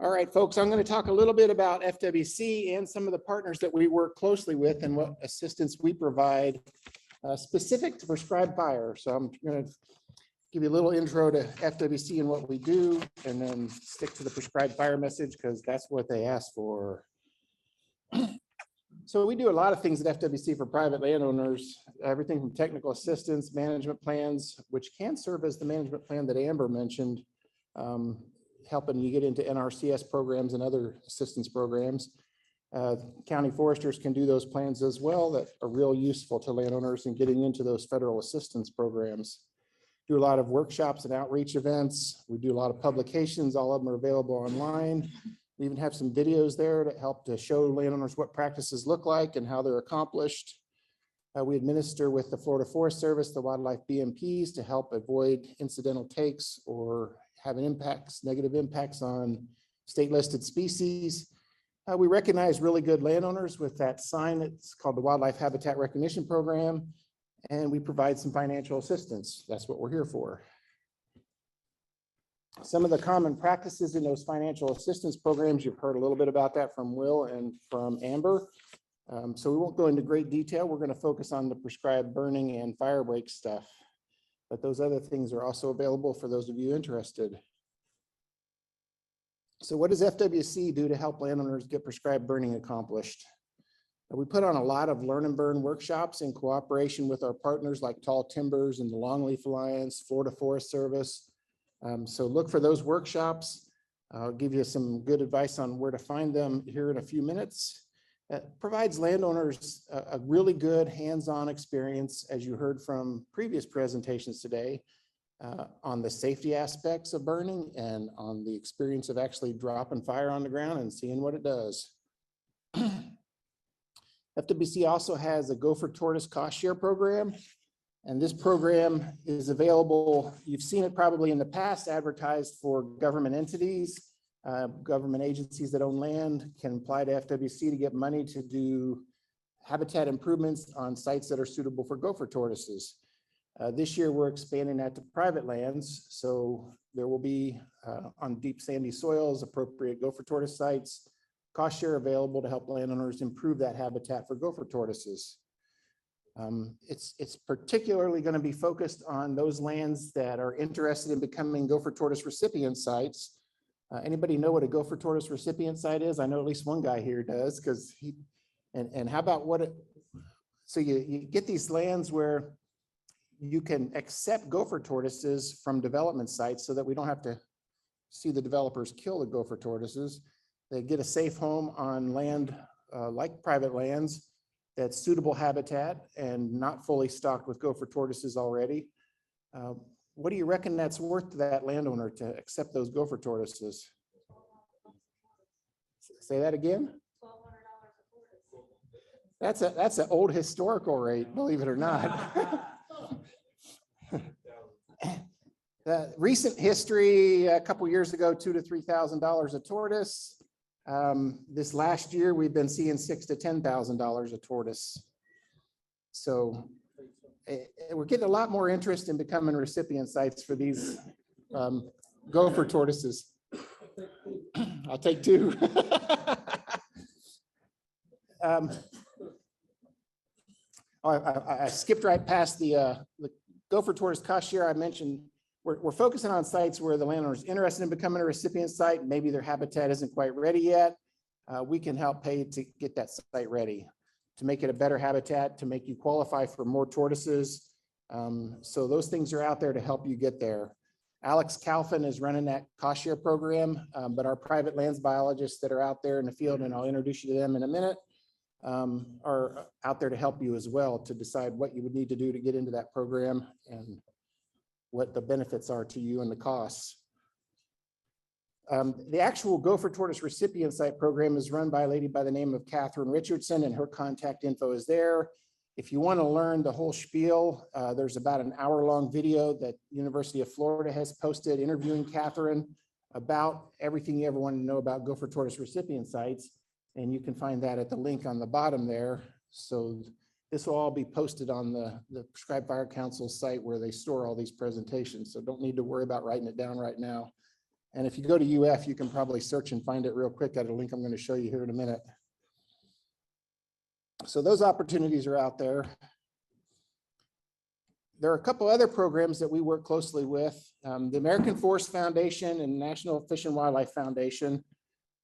All right, folks, I'm going to talk a little bit about FWC and some of the partners that we work closely with and what assistance we provide specific to prescribed fire. So I'm going to give you a little intro to FWC and what we do, and then stick to the prescribed fire message because that's what they asked for. So we do a lot of things at FWC for private landowners, everything from technical assistance, management plans, which can serve as the management plan that Amber mentioned, helping you get into NRCS programs and other assistance programs. County foresters can do those plans as well that are real useful to landowners in getting into those federal assistance programs. Do a lot of workshops and outreach events. We do a lot of publications. All of them are available online. We even have some videos there to help to show landowners what practices look like and how they're accomplished. We administer with the Florida Forest Service, the wildlife BMPs, to help avoid incidental takes or having negative impacts on state listed species. We recognize really good landowners with that sign that's called the Wildlife Habitat Recognition Program, and we provide some financial assistance. That's what we're here for. Some of the common practices in those financial assistance programs, you've heard a little bit about that from Will and from Amber. So we won't go into great detail. We're going to focus on the prescribed burning and fire break stuff, but those other things are also available for those of you interested. So what does FWC do to help landowners get prescribed burning accomplished? We put on a lot of learn and burn workshops in cooperation with our partners like Tall Timbers and the Longleaf Alliance, Florida Forest Service. So look for those workshops. I'll give you some good advice on where to find them here in a few minutes. It provides landowners a really good hands-on experience, as you heard from previous presentations today, on the safety aspects of burning and on the experience of actually dropping fire on the ground and seeing what it does. FWC also has a Gopher Tortoise cost share program, and this program is available. You've seen it probably in the past advertised for government entities. Government agencies that own land can apply to FWC to get money to do habitat improvements on sites that are suitable for gopher tortoises. This year, we're expanding that to private lands. So there will be on deep sandy soils, appropriate gopher tortoise sites, cost share available to help landowners improve that habitat for gopher tortoises. It's particularly going to be focused on those lands that are interested in becoming gopher tortoise recipient sites. Anybody know what a gopher tortoise recipient site is? I know at least one guy here does, because and how about so you get these lands where you can accept gopher tortoises from development sites so that we don't have to see the developers kill the gopher tortoises. They get a safe home on land like private lands that's suitable habitat and not fully stocked with gopher tortoises already. What do you reckon that's worth to that landowner to accept those gopher tortoises? Say that again? That's an old historical rate, believe it or not. Recent history, a couple years ago, $2,000 to $3,000 a tortoise. This last year, we've been seeing $6,000 to $10,000 a tortoise. So we're getting a lot more interest in becoming recipient sites for these gopher tortoises. I'll take two. I skipped right past the gopher tortoise cost share. I mentioned we're focusing on sites where the landowner is interested in becoming a recipient site. Maybe their habitat isn't quite ready yet. We can help pay to get that site ready, to make it a better habitat, to make you qualify for more tortoises. So those things are out there to help you get there. Alex Calfin is running that cost share program, but our private lands biologists that are out there in the field, and I'll introduce you to them in a minute, are out there to help you as well to decide what you would need to do to get into that program and what the benefits are to you and the costs. The actual gopher tortoise recipient site program is run by a lady by the name of Catherine Richardson, and her contact info is there. If you want to learn the whole spiel, there's about an hour-long video that University of Florida has posted interviewing Catherine about everything you ever want to know about gopher tortoise recipient sites. And you can find that at the link on the bottom there. So this will all be posted on the Prescribed Fire Council site where they store all these presentations. So don't need to worry about writing it down right now. And if you go to UF, you can probably search and find it real quick at a link I'm going to show you here in a minute. So those opportunities are out there. There are a couple other programs that we work closely with. The American Forest Foundation and National Fish and Wildlife Foundation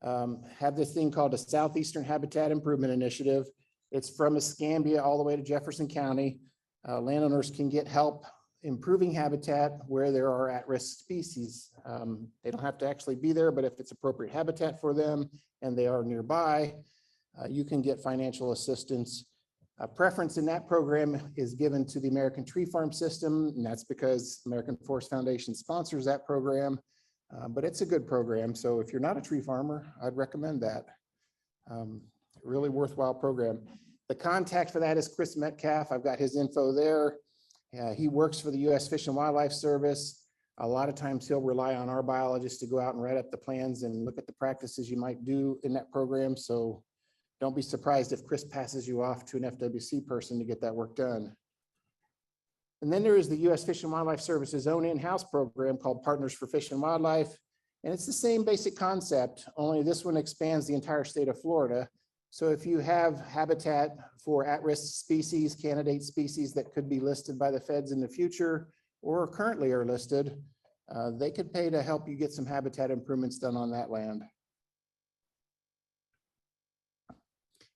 have this thing called a Southeastern Habitat Improvement Initiative. It's from Escambia all the way to Jefferson County. Landowners can get help improving habitat where there are at-risk species. They don't have to actually be there, but if it's appropriate habitat for them and they are nearby, you can get financial assistance. Preference in that program is given to the American Tree Farm System, and that's because American Forest Foundation sponsors that program, but it's a good program. So if you're not a tree farmer, I'd recommend that. Really worthwhile program. The contact for that is Chris Metcalf. I've got his info there. He works for the U.S. Fish and Wildlife Service. A lot of times he'll rely on our biologists to go out and write up the plans and look at the practices you might do in that program. So don't be surprised if Chris passes you off to an FWC person to get that work done. And then there is the U.S. Fish and Wildlife Service's own in-house program called Partners for Fish and Wildlife. And it's the same basic concept, only this one expands the entire state of Florida. So if you have habitat for at-risk species, candidate species that could be listed by the feds in the future or currently are listed, they could pay to help you get some habitat improvements done on that land.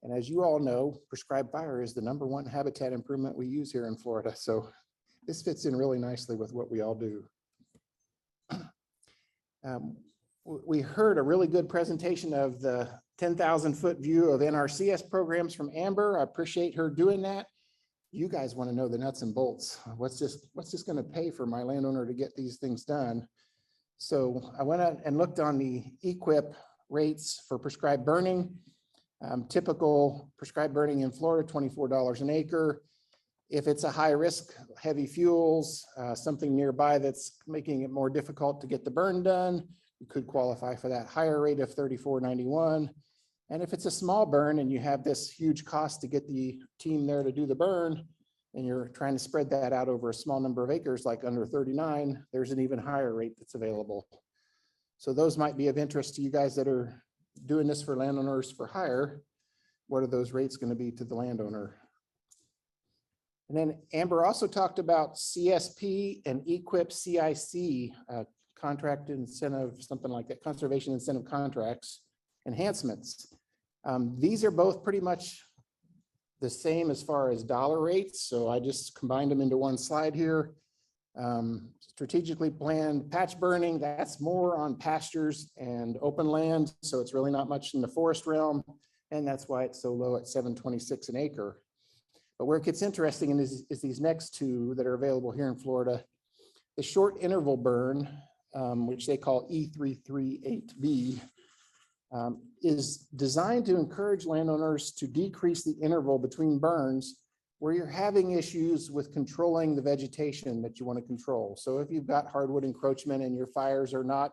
And as you all know, prescribed fire is the #1 habitat improvement we use here in Florida. So this fits in really nicely with what we all do. We heard a really good presentation of the 10,000-foot view of NRCS programs from Amber. I appreciate her doing that. You guys want to know the nuts and bolts. What's this going to pay for my landowner to get these things done? So I went out and looked on the EQIP rates for prescribed burning. Typical prescribed burning in Florida, $24 an acre. If it's a high risk, heavy fuels, something nearby that's making it more difficult to get the burn done, you could qualify for that higher rate of $34.91. And if it's a small burn and you have this huge cost to get the team there to do the burn, and you're trying to spread that out over a small number of acres, like under 39, there's an even higher rate that's available. So those might be of interest to you guys that are doing this for landowners for hire. What are those rates going to be to the landowner? And then Amber also talked about CSP and EQIP CIC, contract incentive, something like that, conservation incentive contracts, enhancements. These are both pretty much the same as far as dollar rates. So I just combined them into one slide here. Strategically planned patch burning, that's more on pastures and open land. So it's really not much in the forest realm. And that's why it's so low at $7.26 an acre. But where it gets interesting is these next two that are available here in Florida. The short interval burn, which they call E338B, is designed to encourage landowners to decrease the interval between burns where you're having issues with controlling the vegetation that you want to control. So if you've got hardwood encroachment and your fires are not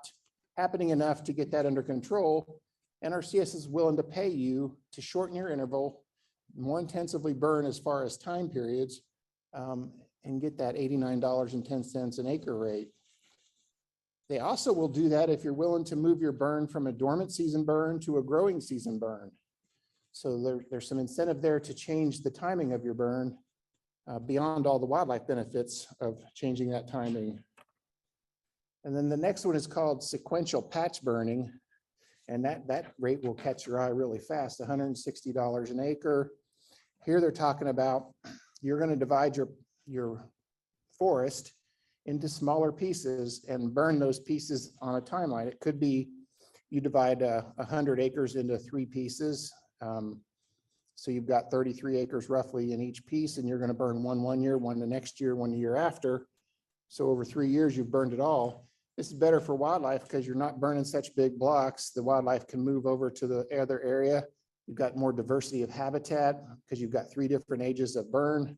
happening enough to get that under control, NRCS is willing to pay you to shorten your interval, more intensively burn as far as time periods, and get that $89.10 an acre rate. They also will do that if you're willing to move your burn from a dormant season burn to a growing season burn. So there's some incentive there to change the timing of your burn beyond all the wildlife benefits of changing that timing. And then the next one is called sequential patch burning. And that rate will catch your eye really fast, $160 an acre. Here they're talking about you're going to divide your forest into smaller pieces and burn those pieces on a timeline. It could be you divide 100 acres into 3 pieces. So you've got 33 acres roughly in each piece, and you're going to burn one year, one the next year, one the year after. So over 3 years, you've burned it all. This is better for wildlife because you're not burning such big blocks. The wildlife can move over to the other area. You've got more diversity of habitat because you've got 3 different ages of burn.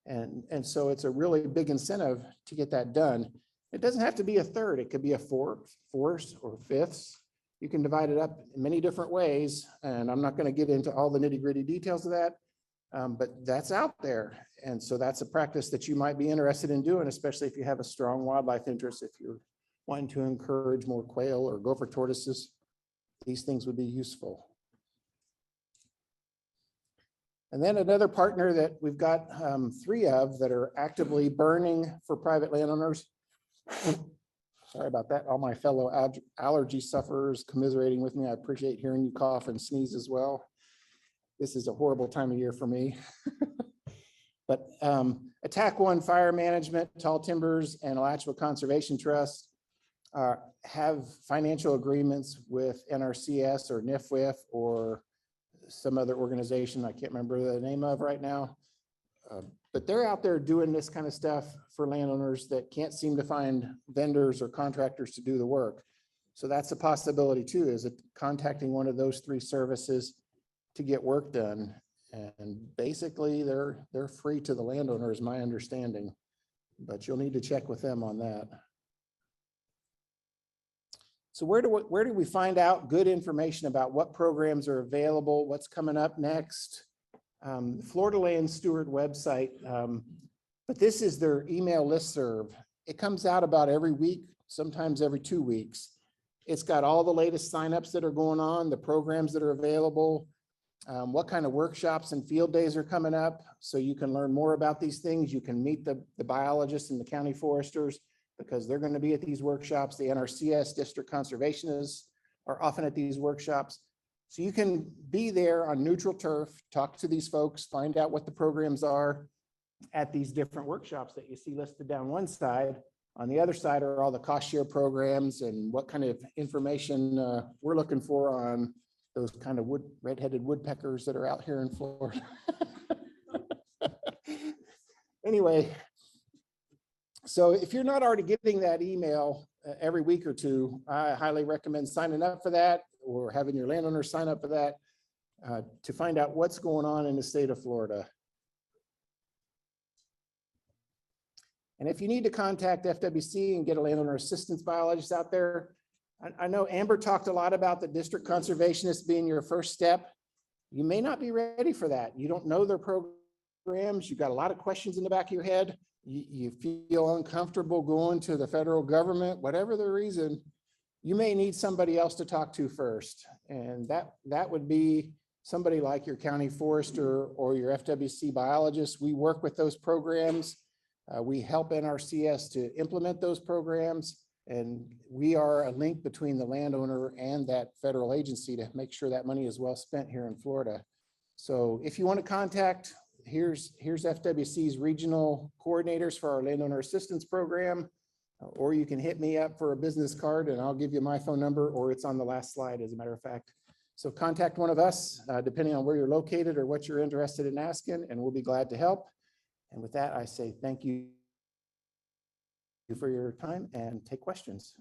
And so it's a really big incentive to get that done. It doesn't have to be a third. It could be a fourth or fifths. You can divide it up in many different ways. And I'm not going to get into all the nitty-gritty details of that, but that's out there. And so that's a practice that you might be interested in doing, especially if you have a strong wildlife interest, if you're wanting to encourage more quail or gopher tortoises, these things would be useful. And then another partner that we've got 3 of that are actively burning for private landowners. Sorry about that. All my fellow allergy sufferers commiserating with me. I appreciate hearing you cough and sneeze as well. This is a horrible time of year for me. But Attack One Fire Management, Tall Timbers, and Alachua Conservation Trust have financial agreements with NRCS or NIFWIF or some other organization I can't remember the name of right now. But they're out there doing this kind of stuff for landowners that can't seem to find vendors or contractors to do the work. So that's a possibility too, is it contacting one of those 3 services to get work done. And basically they're free to the landowner is my understanding, but you'll need to check with them on that. So where do we find out good information about what programs are available, what's coming up next? Florida Land Steward website, but this is their email listserv. It comes out about every week, sometimes every 2 weeks. It's got all the latest signups that are going on, the programs that are available, what kind of workshops and field days are coming up, so you can learn more about these things. You can meet the biologists and the county foresters because they're going to be at these workshops. The NRCS district conservationists are often at these workshops. So you can be there on neutral turf, talk to these folks, find out what the programs are at these different workshops that you see listed down one side. On the other side are all the cost share programs and what kind of information we're looking for on those kind of red-headed woodpeckers that are out here in Florida. Anyway, so if you're not already getting that email every week or 2, I highly recommend signing up for that or having your landowner sign up for that to find out what's going on in the state of Florida. And if you need to contact FWC and get a landowner assistance biologist out there, I know Amber talked a lot about the district conservationist being your first step. You may not be ready for that. You don't know their programs. You've got a lot of questions in the back of your head. You feel uncomfortable going to the federal government, whatever the reason, you may need somebody else to talk to first. And that would be somebody like your county forester or your FWC biologist. We work with those programs. We help NRCS to implement those programs. And we are a link between the landowner and that federal agency to make sure that money is well spent here in Florida. So if you want to contact, here's FWC's regional coordinators for our landowner assistance program, or you can hit me up for a business card and I'll give you my phone number, or it's on the last slide as a matter of fact. So contact one of us, depending on where you're located or what you're interested in asking, and we'll be glad to help. And with that, I say thank you for your time and take questions.